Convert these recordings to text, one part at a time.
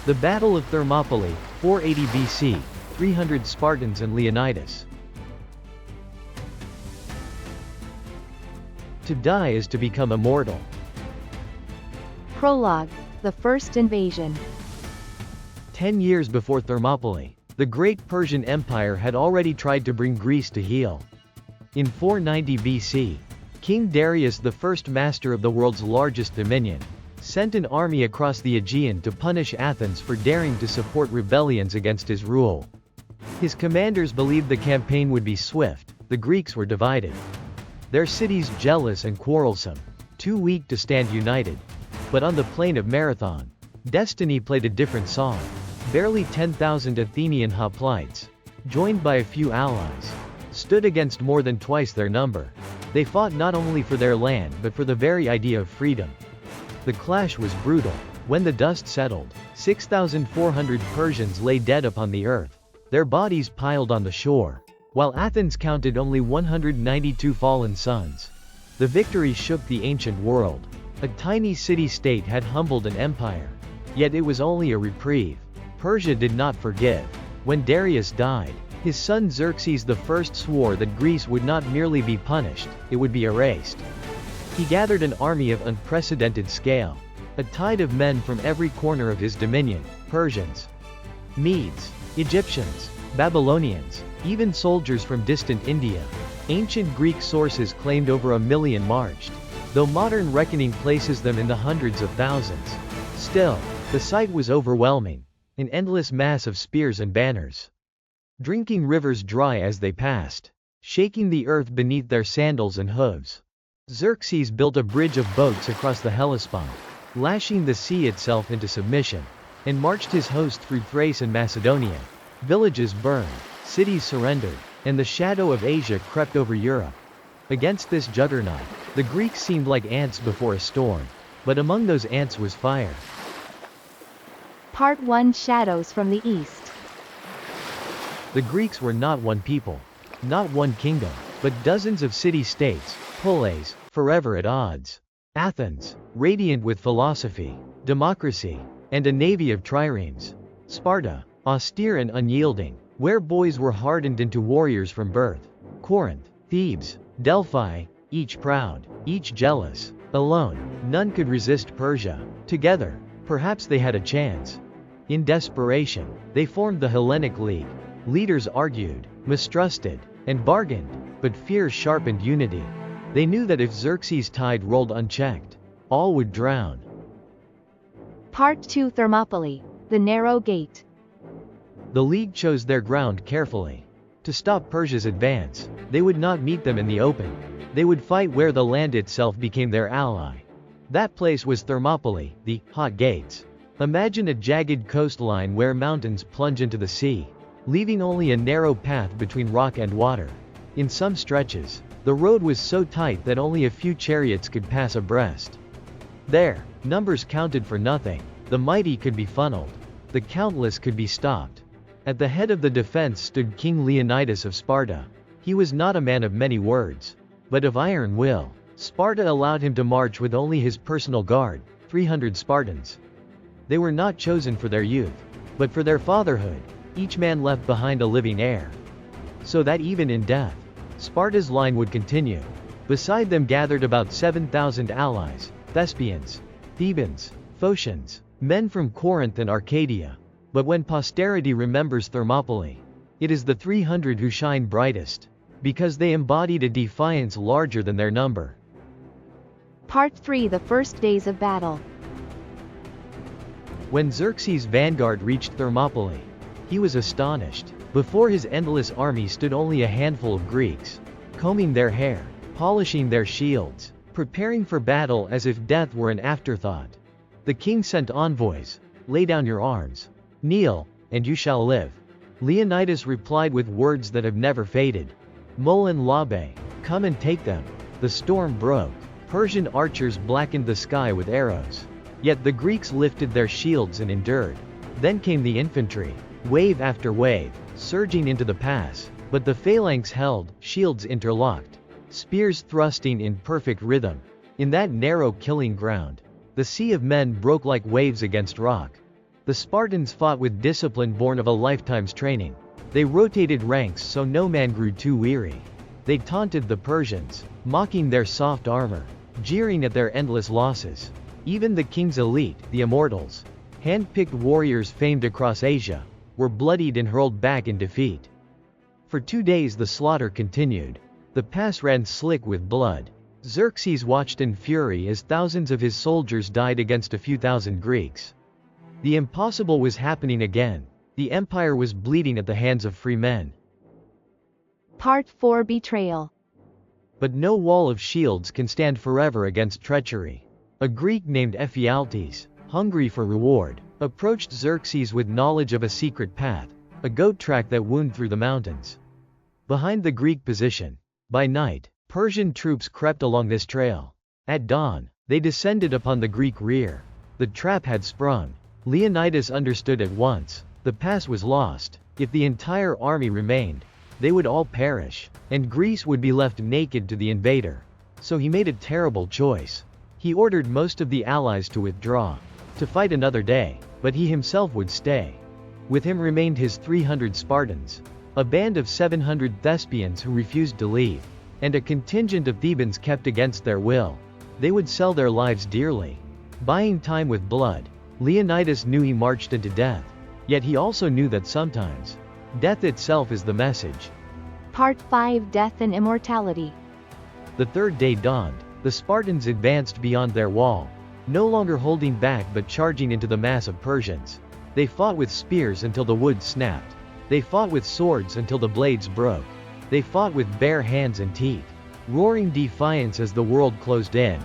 The Battle of Thermopylae, 480 BC, 300 Spartans and Leonidas. To die is to become immortal. Prologue, the first invasion. 10 years before Thermopylae, the great Persian Empire had already tried to bring Greece to heel. In 490 BC, King Darius, the first master of the world's largest dominion, sent an army across the Aegean to punish Athens for daring to support rebellions against his rule. His commanders believed the campaign would be swift. The Greeks were divided, their cities jealous and quarrelsome, too weak to stand united. But on the plain of Marathon, destiny played a different song. Barely 10,000 Athenian hoplites, joined by a few allies, stood against more than twice their number. They fought not only for their land but for the very idea of freedom. The clash was brutal. When the dust settled, 6,400 Persians lay dead upon the earth, their bodies piled on the shore, while Athens counted only 192 fallen sons. The victory shook the ancient world. A tiny city-state had humbled an empire. Yet it was only a reprieve. Persia did not forgive. When Darius died, his son Xerxes I swore that Greece would not merely be punished, it would be erased. He gathered an army of unprecedented scale, a tide of men from every corner of his dominion: Persians, Medes, Egyptians, Babylonians, even soldiers from distant India. Ancient Greek sources claimed over 1 million marched, though modern reckoning places them in the hundreds of thousands. Still, the sight was overwhelming, an endless mass of spears and banners, drinking rivers dry as they passed, shaking the earth beneath their sandals and hooves. Xerxes built a bridge of boats across the Hellespont, lashing the sea itself into submission, and marched his host through Thrace and Macedonia. Villages burned, cities surrendered, and the shadow of Asia crept over Europe. Against this juggernaut, the Greeks seemed like ants before a storm, but among those ants was fire. Part 1: Shadows from the East. The Greeks were not one people, not one kingdom, but dozens of city-states, poleis, forever at odds. Athens, radiant with philosophy, democracy, and a navy of triremes. Sparta, austere and unyielding, where boys were hardened into warriors from birth. Corinth, Thebes, Delphi, each proud, each jealous. Alone, none could resist Persia. Together, perhaps they had a chance. In desperation, they formed the Hellenic League. Leaders argued, mistrusted, and bargained, but fear sharpened unity. They knew that if Xerxes' tide rolled unchecked, all would drown. Part 2: Thermopylae, the narrow gate. The League chose their ground carefully. To stop Persia's advance, they would not meet them in the open. They would fight where the land itself became their ally. That place was Thermopylae, the hot gates. Imagine a jagged coastline where mountains plunge into the sea, leaving only a narrow path between rock and water. In some stretches, the road was so tight that only a few chariots could pass abreast. There, numbers counted for nothing. The mighty could be funneled, the countless could be stopped. At the head of the defense stood King Leonidas of Sparta. He was not a man of many words, but of iron will. Sparta allowed him to march with only his personal guard, 300 Spartans. They were not chosen for their youth, but for their fatherhood. Each man left behind a living heir, so that even in death, Sparta's line would continue. Beside them gathered about 7,000 allies: Thespians, Thebans, Phocians, men from Corinth and Arcadia. But when posterity remembers Thermopylae, it is the 300 who shine brightest, because they embodied a defiance larger than their number. Part 3: The first days of battle. When Xerxes' vanguard reached Thermopylae, he was astonished. Before his endless army stood only a handful of Greeks, combing their hair, polishing their shields, preparing for battle as if death were an afterthought. The king sent envoys: "Lay down your arms. Kneel, and you shall live." Leonidas replied with words that have never faded: "Molin labe, come and take them." The storm broke. Persian archers blackened the sky with arrows. Yet the Greeks lifted their shields and endured. Then came the infantry, wave after wave, surging into the pass. But the phalanx held, shields interlocked, spears thrusting in perfect rhythm. In that narrow killing ground, the sea of men broke like waves against rock. The Spartans fought with discipline born of a lifetime's training. They rotated ranks so no man grew too weary. They taunted the Persians, mocking their soft armor, jeering at their endless losses. Even the king's elite, the Immortals, hand-picked warriors famed across Asia, were bloodied and hurled back in defeat. For 2 days the slaughter continued. The pass ran slick with blood. Xerxes watched in fury as thousands of his soldiers died against a few thousand Greeks. The impossible was happening again. The empire was bleeding at the hands of free men. Part 4 Betrayal. But no wall of shields can stand forever against treachery. A Greek named Ephialtes, hungry for reward, approached Xerxes with knowledge of a secret path, a goat track that wound through the mountains. Behind the Greek position, by night, Persian troops crept along this trail. At dawn, they descended upon the Greek rear. The trap had sprung. Leonidas understood at once. The pass was lost. If the entire army remained, they would all perish, and Greece would be left naked to the invader. So he made a terrible choice. He ordered most of the allies to withdraw, to fight another day, but he himself would stay. With him remained his 300 Spartans, a band of 700 Thespians who refused to leave, and a contingent of Thebans kept against their will. They would sell their lives dearly, buying time with blood. Leonidas knew he marched into death. Yet he also knew that sometimes, death itself is the message. Part 5 Death and Immortality. The third day dawned. The Spartans advanced beyond their wall, no longer holding back but charging into the mass of Persians. They fought with spears until the wood snapped. They fought with swords until the blades broke. They fought with bare hands and teeth, roaring defiance as the world closed in.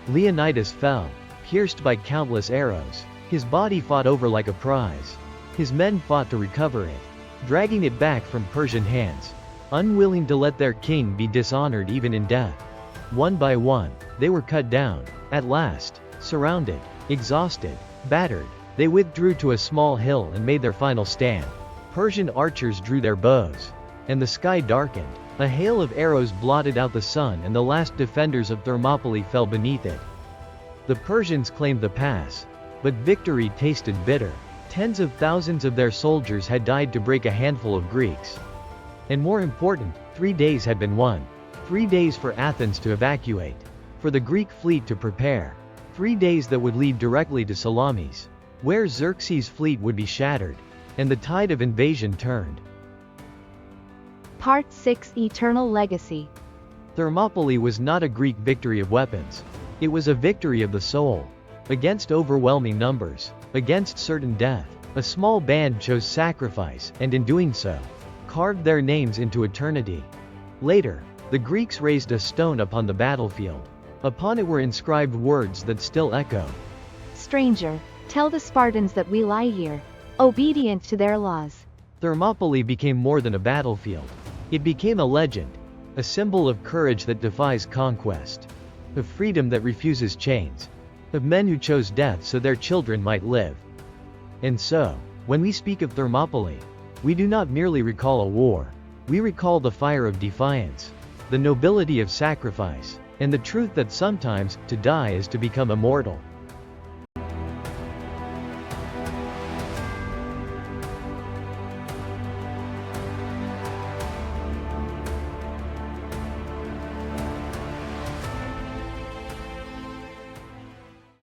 Leonidas fell, pierced by countless arrows. His body fought over like a prize. His men fought to recover it, dragging it back from Persian hands, unwilling to let their king be dishonored even in death. One by one, they were cut down. At last, surrounded, exhausted, battered, they withdrew to a small hill and made their final stand. Persian archers drew their bows, and the sky darkened. A hail of arrows blotted out the sun, and the last defenders of Thermopylae fell beneath it. The Persians claimed the pass, but victory tasted bitter. Tens of thousands of their soldiers had died to break a handful of Greeks. And more important, 3 days had been won. 3 days for Athens to evacuate, for the Greek fleet to prepare. 3 days that would lead directly to Salamis, where Xerxes' fleet would be shattered, and the tide of invasion turned. Part 6 Eternal Legacy. Thermopylae was not a Greek victory of weapons. It was a victory of the soul. Against overwhelming numbers, against certain death, a small band chose sacrifice, and in doing so, carved their names into eternity. Later, the Greeks raised a stone upon the battlefield. Upon it were inscribed words that still echo. Stranger, tell the Spartans that we lie here, obedient to their laws. Thermopylae became more than a battlefield. It became a legend, a symbol of courage that defies conquest, of freedom that refuses chains, of men who chose death so their children might live. And so, when we speak of Thermopylae, we do not merely recall a war. We recall the fire of defiance, the nobility of sacrifice, and the truth that sometimes, to die is to become immortal.